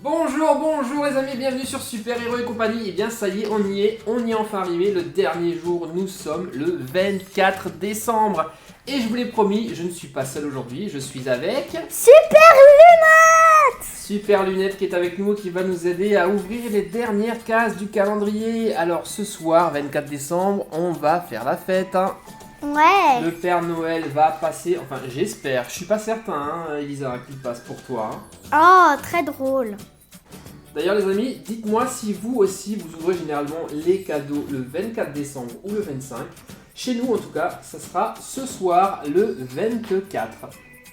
Bonjour les amis, bienvenue sur Super Héros et compagnie. Et bien ça y est, on y est enfin arrivé, le dernier jour, nous sommes le 24 décembre. Et je vous l'ai promis, je ne suis pas seul aujourd'hui, je suis avec... Super Lunette. Super Lunette qui est avec nous, qui va nous aider à ouvrir les dernières cases du calendrier. Alors ce soir, 24 décembre, on va faire la fête, hein. Ouais. Le Père Noël va passer, enfin j'espère, je suis pas certain, hein, Elisa, qu'il passe pour toi, hein. Oh, très drôle. D'ailleurs les amis, dites-moi si vous aussi vous ouvrez généralement les cadeaux le 24 décembre ou le 25. Chez nous en tout cas, ça sera ce soir le 24.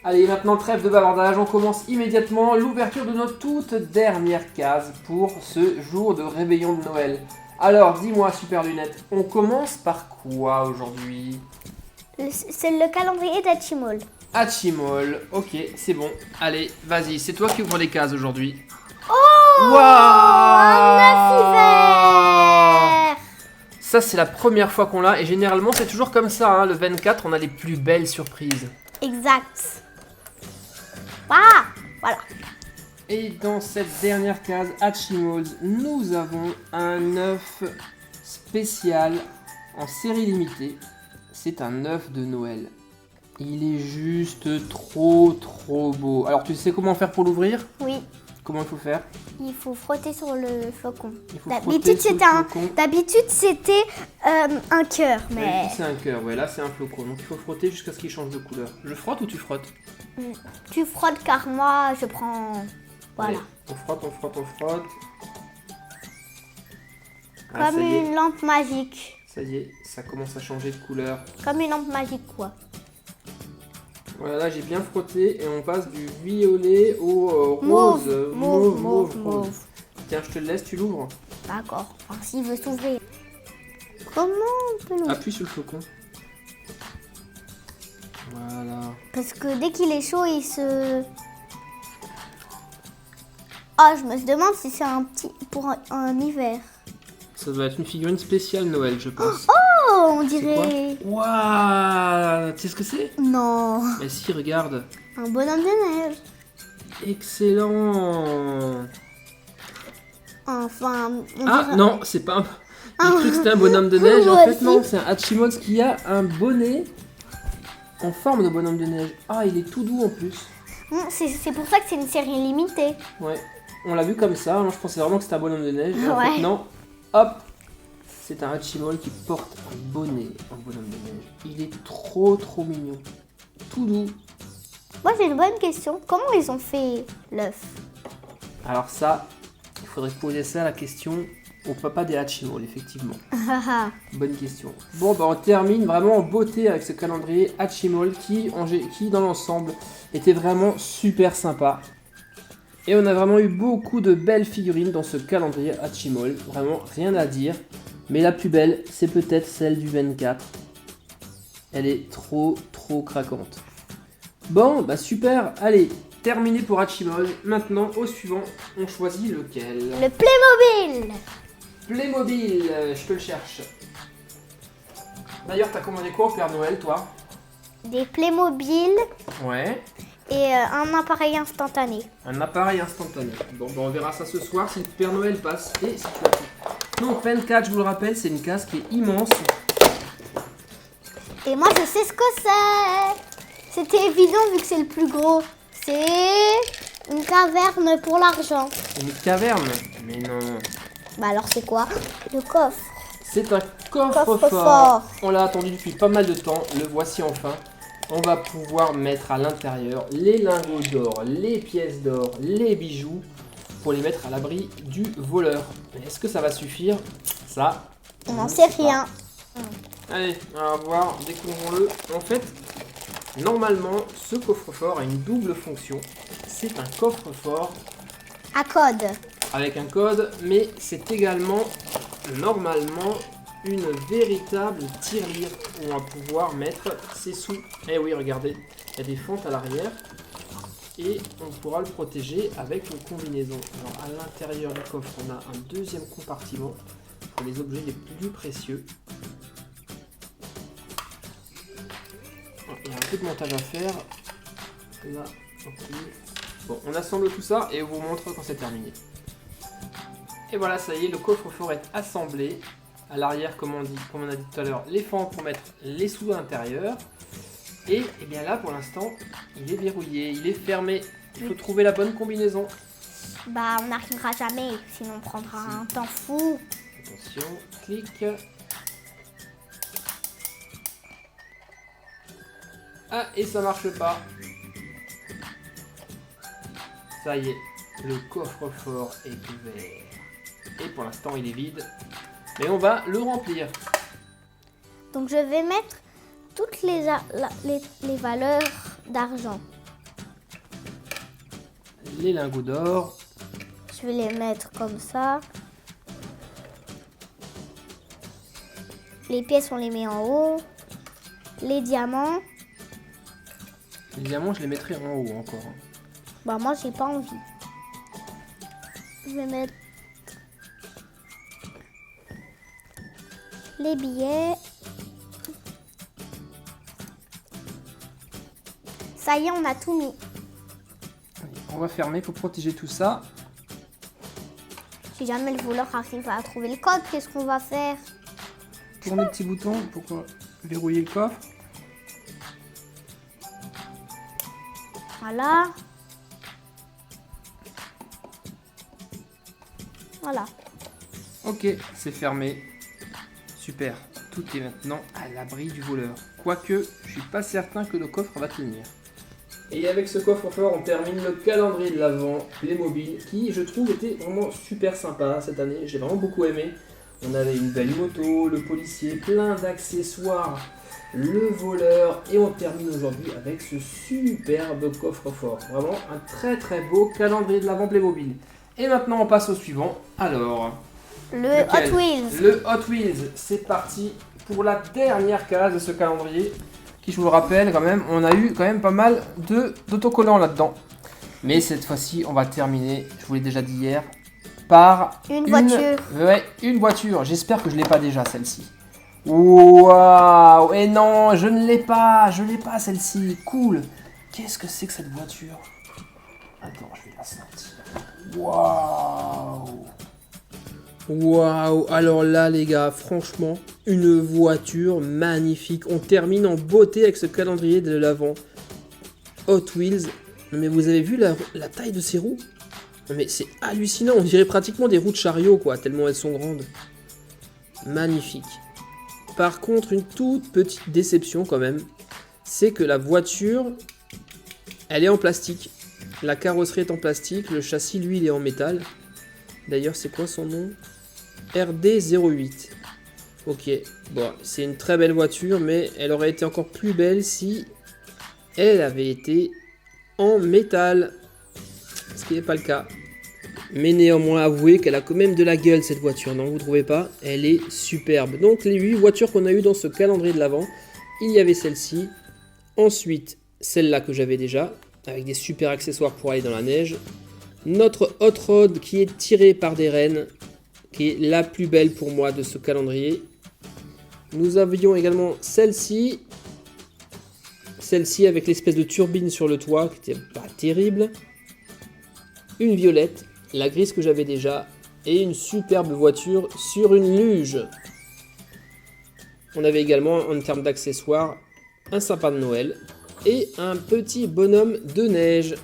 Allez, maintenant trêve de bavardage, on commence immédiatement l'ouverture de notre toute dernière case pour ce jour de réveillon de Noël. Alors dis-moi Super Lunette, on commence par quoi aujourd'hui? C'est le calendrier d'Hachimol. Hachimol, ok, c'est bon. Allez, vas-y, c'est toi qui ouvres les cases aujourd'hui. Oh, Waouh, un œuf hiver. Ça c'est la première fois qu'on l'a et généralement c'est toujours comme ça, hein. Le 24 on a les plus belles surprises. Exact. Ah, voilà. Et dans cette dernière case Hatchimals, nous avons un œuf spécial en série limitée. C'est un œuf de Noël. Il est juste trop beau. Alors tu sais comment faire pour l'ouvrir? Oui, Comment il faut faire? il faut frotter sur le flocon. Il faut D'habitude, frotter sur le c'était un cœur, mais C'est un cœur, ouais, là c'est un flocon. Donc il faut frotter jusqu'à ce qu'il change de couleur. Je frotte ou tu frottes? tu frottes car moi, je prends... Voilà. Allez, on frotte. Ah, Comme ça y est, une lampe magique. ça y est, ça commence à changer de couleur. Comme une lampe magique, quoi. Voilà, là j'ai bien frotté et on passe du violet au rose. Mauve. Tiens, je te le laisse, tu l'ouvres. D'accord. Alors, s'il veut s'ouvrir. Comment on peut l'ouvrir? Appuie sur le flocon. Voilà. Parce que dès qu'il est chaud, il se... Ah, je me demande si c'est un petit... pour un hiver. Ça doit être une figurine spéciale Noël, je pense. Oh, on C'est dirait... quoi? Waouh! Tu sais ce que c'est? Non. Mais si, regarde. Un bonhomme de neige. Excellent! Enfin, on Ah dirait... non, c'est pas un... J'ai cru que c'était un bonhomme de neige, en Moi fait aussi. non, c'est un Hatchimols qui a un bonnet en forme de bonhomme de neige. Ah, il est tout doux en plus. C'est pour ça que c'est une série limitée. Ouais, on l'a vu comme ça, moi je pensais vraiment que c'était un bonhomme de neige, mais en Ouais. fait non. Hop, c'est un Hatchimol qui porte un bonnet en bonhomme de neige. Il est trop mignon, tout doux. Moi, j'ai une bonne question. Comment ils ont fait l'œuf? Alors ça, il faudrait poser ça la question au papa des Hatchimals, effectivement. Bonne question. Bon, bah on termine vraiment en beauté avec ce calendrier Hatchimal qui dans l'ensemble était vraiment super sympa. Et on a vraiment eu beaucoup de belles figurines dans ce calendrier Hatchimal. Vraiment rien à dire. Mais la plus belle, c'est peut-être celle du 24. Elle est trop craquante. Bon, bah super. Allez, terminé pour Hatchimal. Maintenant, au suivant, on choisit lequel? Le Playmobil. Playmobil, je te le cherche. D'ailleurs, t'as commandé quoi au Père Noël, toi? Des Playmobil Ouais. et un appareil instantané. Un appareil instantané. Bon, bah on verra ça ce soir si le Père Noël passe et si tu as tout. Donc, 24, je vous le rappelle, c'est une case qui est immense. Et moi, je sais ce que c'est. C'était évident vu que c'est le plus gros. C'est une caverne pour l'argent. Une caverne. Mais non. Bah alors, c'est quoi? Le coffre. C'est un coffre-fort. Coffre-fort. On l'a attendu depuis pas mal de temps. Le voici enfin. On va pouvoir mettre à l'intérieur les lingots d'or, les pièces d'or, les bijoux pour les mettre à l'abri du voleur. Mais est-ce que ça va suffire? Ça, On n'en ne sait pas. rien. Allez, on va voir, découvrons-le. En fait, normalement, ce coffre-fort a une double fonction. C'est un coffre-fort À code. avec un code, mais c'est également, normalement, une véritable tirelire où on va pouvoir mettre ses sous. Eh oui, regardez, il y a des fentes à l'arrière et on pourra le protéger avec une combinaison. Alors, à l'intérieur du coffre, on a un deuxième compartiment pour les objets les plus précieux. Il y a un peu de montage à faire. Là, ok. Bon, on assemble tout ça et on vous montre quand c'est terminé. Et voilà, ça y est, le coffre-fort est assemblé. À l'arrière, comme on a dit tout à l'heure, les fentes pour mettre les sous à l'intérieur. Et bien là, pour l'instant, il est verrouillé, il est fermé. Il faut trouver la bonne combinaison. Bah, on n'arrivera jamais, sinon on prendra un temps fou. Attention, clic. Ah, et ça marche pas. Ça y est, le coffre-fort est ouvert. Et pour l'instant, il est vide. Mais on va le remplir. Donc je vais mettre toutes les valeurs d'argent. Les lingots d'or. Je vais les mettre comme ça. Les pièces, on les met en haut. Les diamants. Les diamants, je les mettrai en haut encore. Bah moi, j'ai pas envie. Je vais mettre les billets. Ça y est, on a tout mis. On va fermer pour protéger tout ça. Si jamais le voleur arrive à trouver le code, qu'est-ce qu'on va faire? Tourner le petit bouton pour verrouiller le coffre. Voilà. Voilà. Ok, c'est fermé. Super. Tout est maintenant à l'abri du voleur. Quoique, je suis pas certain que le coffre va tenir. Et avec ce coffre-fort, on termine le calendrier de l'Avent Playmobil qui, je trouve, était vraiment super sympa cette année. J'ai vraiment beaucoup aimé. On avait une belle moto, le policier, plein d'accessoires, le voleur. Et on termine aujourd'hui avec ce superbe coffre-fort. Vraiment un très très beau calendrier de l'Avent Playmobil. Et maintenant, on passe au suivant. Alors, le Hot Wheels. Le Hot Wheels, c'est parti pour la dernière case de ce calendrier. Qui, je vous le rappelle, quand même, on a eu quand même pas mal d'autocollants là-dedans. Mais cette fois-ci, on va terminer, je vous l'ai déjà dit hier, par une voiture. Ouais, une voiture. J'espère que je ne l'ai pas déjà, celle-ci. Waouh! Et non, je ne l'ai pas. Je ne l'ai pas, celle-ci. Cool. Qu'est-ce que c'est que cette voiture? Attends, je vais la sortir. Waouh! Waouh! Alors là, les gars, franchement, une voiture magnifique. On termine en beauté avec ce calendrier de l'Avent Hot Wheels. Mais vous avez vu la taille de ces roues? Mais c'est hallucinant. On dirait pratiquement des roues de chariot, quoi, tellement elles sont grandes. Magnifique. Par contre, une toute petite déception quand même, c'est que la voiture, elle est en plastique. La carrosserie est en plastique, le châssis, lui, il est en métal. D'ailleurs, c'est quoi son nom? RD08. Ok, bon, c'est une très belle voiture, mais elle aurait été encore plus belle si elle avait été en métal. Ce qui n'est pas le cas. Mais néanmoins, avouez qu'elle a quand même de la gueule, cette voiture, non? Vous trouvez pas? Elle est superbe. Donc, les 8 voitures qu'on a eues dans ce calendrier de l'Avent, il y avait celle-ci. Ensuite, celle-là que j'avais déjà, avec des super accessoires pour aller dans la neige. Notre Hot Rod qui est tiré par des rennes, qui est la plus belle pour moi de ce calendrier. Nous avions également celle-ci. Celle-ci avec l'espèce de turbine sur le toit, qui était pas terrible. Une violette, la grise que j'avais déjà, et une superbe voiture sur une luge. On avait également, en termes d'accessoires, un sapin de Noël et un petit bonhomme de neige.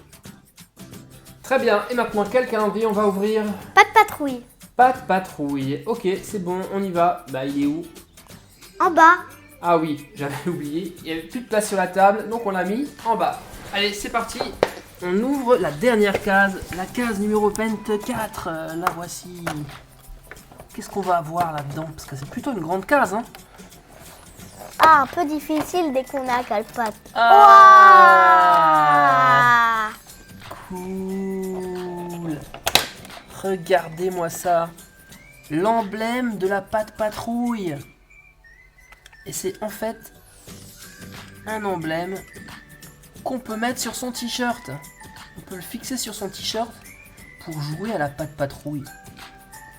Très bien, et maintenant quel calendrier on va ouvrir? Pas de patrouille. Pas de patrouille. Ok, c'est bon, on y va. Bah, il est où? En bas. Ah oui, j'avais oublié. Il n'y avait plus de place sur la table, donc on l'a mis en bas. Allez, c'est parti. On ouvre la dernière case, la case numéro 24. La voici. Qu'est-ce qu'on va avoir là-dedans? Parce que c'est plutôt une grande case, hein. Ah, un peu difficile dès qu'on est à 4 pattes. Ah, cool. Regardez-moi ça. L'emblème de la patte patrouille. Et c'est en fait un emblème qu'on peut mettre sur son t-shirt. On peut le fixer sur son t-shirt pour jouer à la patte patrouille.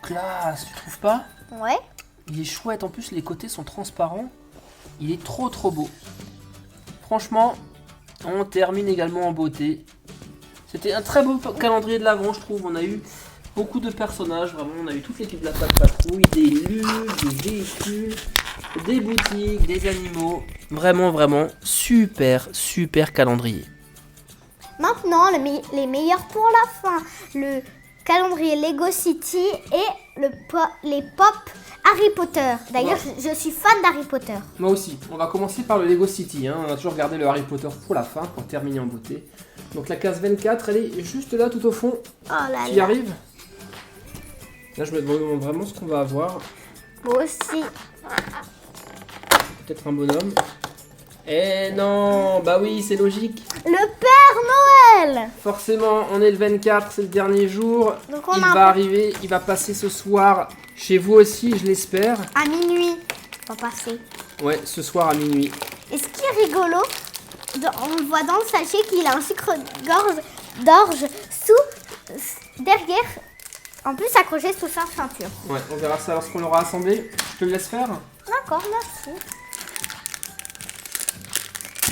Classe, tu trouves pas? Ouais. Il est chouette, en plus les côtés sont transparents. Il est trop beau. Franchement, on termine également en beauté C'était un très beau calendrier de l'Avent, je trouve. On a eu beaucoup de personnages, vraiment. On a eu toute l'équipe de la Pat' Patrouille, des lieux, des véhicules, des boutiques, des animaux. Vraiment, vraiment, super, super calendrier. Maintenant, les meilleurs pour la fin. Le calendrier Lego City et les pop Harry Potter. D'ailleurs, je suis fan d'Harry Potter. Moi aussi. On va commencer par le Lego City. Hein. On a toujours gardé le Harry Potter pour la fin, pour terminer en beauté. Donc la case 24, elle est juste là, tout au fond. Oh là Tu y arrives? Là, je me demande vraiment ce qu'on va avoir. Moi aussi. Peut-être un bonhomme. Eh non, bah oui, c'est logique. Le Père Noël. Forcément, on est le 24, c'est le dernier jour. Donc Il va arriver, il va passer ce soir chez vous aussi, je l'espère. À minuit, on va passer. Ouais, ce soir à minuit. Et ce qui est rigolo, on le voit dans le sachet qu'il a un sucre d'orge derrière, en plus accroché sous sa ceinture. Ouais, on verra ça lorsqu'on l'aura assemblé. Je te le laisse faire. D'accord, merci.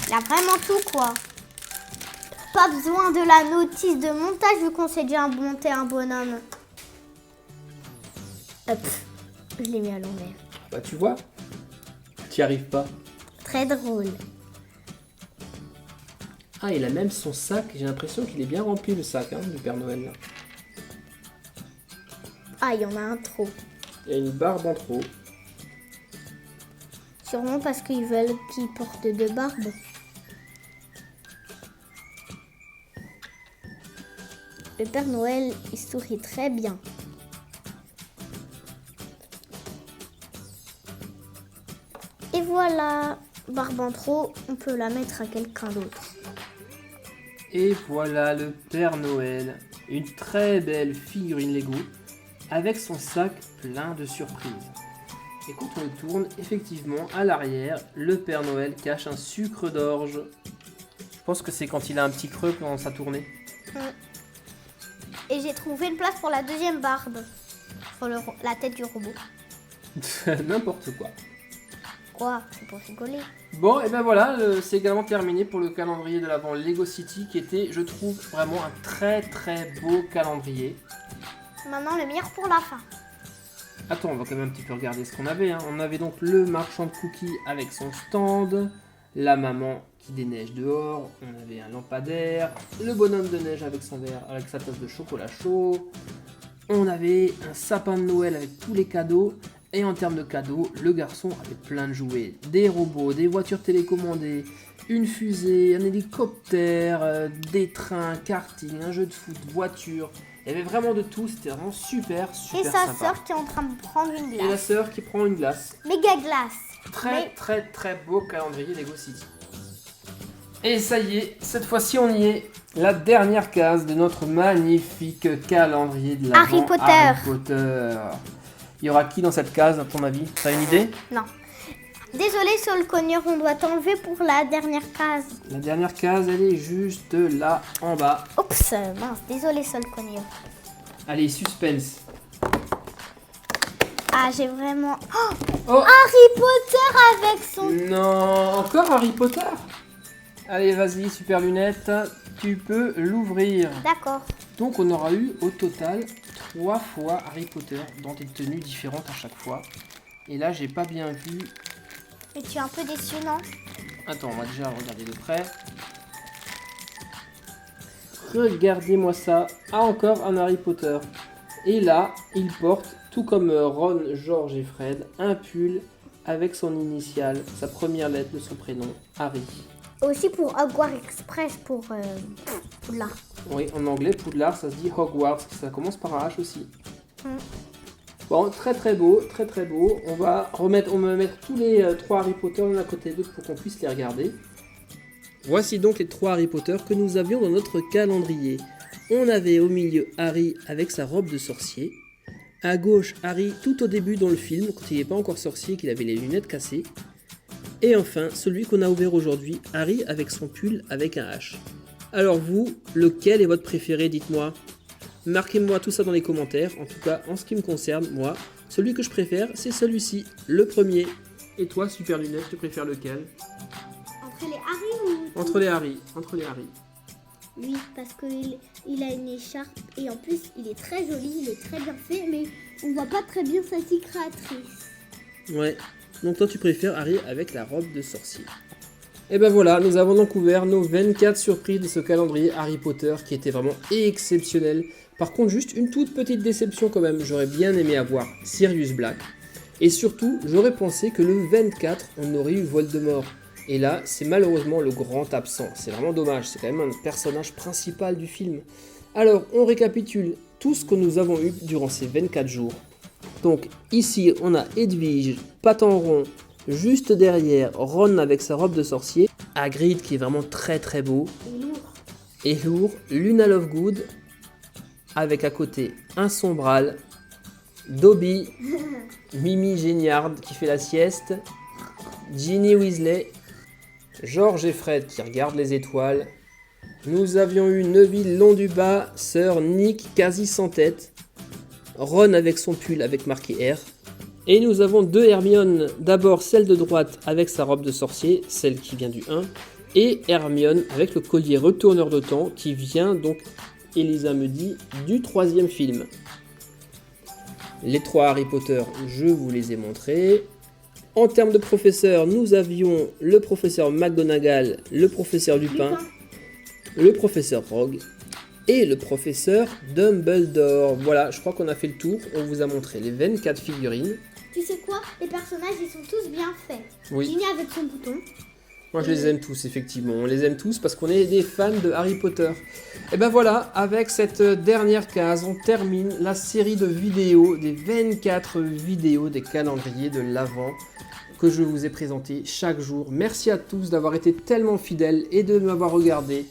Il y a vraiment tout, quoi. Pas besoin de la notice de montage vu qu'on sait déjà monter un bonhomme. Hop, je l'ai mis à l'envers. Bah tu vois, tu n'y arrives pas. Très drôle. Ah, il a même son sac. J'ai l'impression qu'il est bien rempli le sac du Père Noël. Là. Ah, il y en a un trop. Il y a une barbe en trop. Sûrement parce qu'ils veulent qu'il porte de barbe. Le Père Noël, il sourit très bien. Et voilà, barbe en trop, on peut la mettre à quelqu'un d'autre. Et voilà le Père Noël, une très belle figurine Lego avec son sac plein de surprises. Et quand on le tourne, effectivement, à l'arrière, le Père Noël cache un sucre d'orge. Je pense que c'est quand il a un petit creux dans sa tournée. Et j'ai trouvé une place pour la deuxième barbe, sur la tête du robot. N'importe quoi. Quoi? C'est pour rigoler. Bon, et ben voilà, c'est également terminé pour le calendrier de l'Avent Lego City qui était, je trouve, vraiment un très très beau calendrier. Maintenant, le meilleur pour la fin. Attends, on va quand même un petit peu regarder ce qu'on avait. On avait donc le marchand de cookies avec son stand, la maman qui déneige dehors, on avait un lampadaire, le bonhomme de neige avec son verre, avec sa tasse de chocolat chaud, on avait un sapin de Noël avec tous les cadeaux, et en termes de cadeaux, le garçon avait plein de jouets, des robots, des voitures télécommandées, une fusée, un hélicoptère, des trains, karting, un jeu de foot, voiture. Il y avait vraiment de tout, c'était vraiment super, super sympa. Et sa sympa. sœur qui est en train de prendre une glace. Et la sœur qui prend une glace. Méga glace. Très beau calendrier Lego City. Et ça y est, cette fois-ci on y est. La dernière case de notre magnifique calendrier de l'Avent Harry Potter. Harry Potter. Il y aura qui dans cette case à ton avis? T'as une idée? Non. Désolé Sol Cogneur, on doit t'enlever pour la dernière case. La dernière case, elle est juste là en bas. Oups, mince, désolé Sol Cogneur. Allez, suspense. Ah, j'ai vraiment... Oh, Harry Potter avec son... Non, encore Harry Potter? Allez, vas-y, super lunette, tu peux l'ouvrir. D'accord. Donc on aura eu au total 3 fois Harry Potter dans des tenues différentes à chaque fois. Et là, j'ai pas bien vu. Et tu es un peu déçu, non? Attends, on va déjà regarder de près. Regardez-moi ça. Ah, encore un Harry Potter. Et là, il porte, tout comme Ron, George et Fred, un pull avec son initiale, sa première lettre de son prénom, Harry. Aussi pour Hogwarts Express, pour Poudlard. Oui, en anglais, Poudlard, ça se dit Hogwarts, ça commence par un H aussi. Bon, très beau, très beau. On va mettre tous les 3 Harry Potter l'un à côté de l'autre pour qu'on puisse les regarder. Voici donc les 3 Harry Potter que nous avions dans notre calendrier. On avait au milieu Harry avec sa robe de sorcier. À gauche, Harry tout au début dans le film, quand il n'est pas encore sorcier, qu'il avait les lunettes cassées. Et enfin, celui qu'on a ouvert aujourd'hui, Harry avec son pull avec un H. Alors vous, lequel est votre préféré, dites-moi? Marquez-moi tout ça dans les commentaires. En tout cas, en ce qui me concerne, moi, celui que je préfère, c'est celui-ci, le premier. Et toi, super lunette, tu préfères lequel? Entre les Harry ou... Entre les Harry. Oui, parce qu'il a une écharpe et en plus il est très joli, il est très bien fait, mais on voit pas très bien sa cicatrice. Ouais, donc toi tu préfères Harry avec la robe de sorcier. Et ben voilà, nous avons donc ouvert nos 24 surprises de ce calendrier Harry Potter qui était vraiment exceptionnel. Par contre, juste une toute petite déception quand même, j'aurais bien aimé avoir Sirius Black. Et surtout, j'aurais pensé que le 24, on aurait eu Voldemort. Et là, c'est malheureusement le grand absent. C'est vraiment dommage, c'est quand même un personnage principal du film. Alors, on récapitule tout ce que nous avons eu durant ces 24 jours. Donc, ici, on a Edwige, patte en rond, juste derrière, Ron avec sa robe de sorcier, Hagrid qui est vraiment très très beau, et lourd, Luna Lovegood, avec à côté un Sombral, Dobby, Mimi Géniard qui fait la sieste, Ginny Weasley, George et Fred qui regardent les étoiles. Nous avions eu Neville Londubat, Sir Nick quasi sans tête, Ron avec son pull avec marqué R. Et nous avons deux Hermione, d'abord celle de droite avec sa robe de sorcier, celle qui vient du 1, et Hermione avec le collier retourneur de temps qui vient donc, Elisa me dit, du 3e film. Les 3 Harry Potter, je vous les ai montrés. En termes de professeurs, nous avions le professeur McGonagall, le professeur Lupin, le professeur Rogue et le professeur Dumbledore. Voilà, je crois qu'on a fait le tour. On vous a montré les 24 figurines. Tu sais quoi? Les personnages, ils sont tous bien faits. Oui. Ginny avec son bouton. Moi, je les aime tous, effectivement. On les aime tous parce qu'on est des fans de Harry Potter. Et ben voilà, avec cette dernière case, on termine la série de vidéos, des 24 vidéos des calendriers de l'Avent que je vous ai présenté chaque jour. Merci à tous d'avoir été tellement fidèles et de m'avoir regardé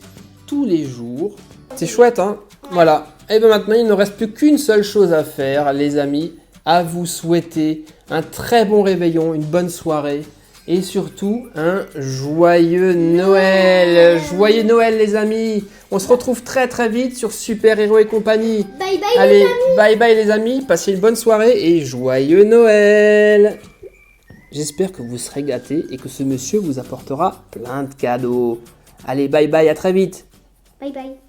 tous les jours. C'est chouette, hein? Voilà. Et bien maintenant, il ne reste plus qu'une seule chose à faire, les amis, à vous souhaiter un très bon réveillon, une bonne soirée et surtout un joyeux Noël. Joyeux Noël, les amis. On se retrouve très très vite sur Super Héros et compagnie. Bye bye. Allez, les amis. bye bye les amis. Passez une bonne soirée et joyeux Noël. J'espère que vous serez gâtés et que ce monsieur vous apportera plein de cadeaux. Allez, bye bye, à très vite. Bye bye.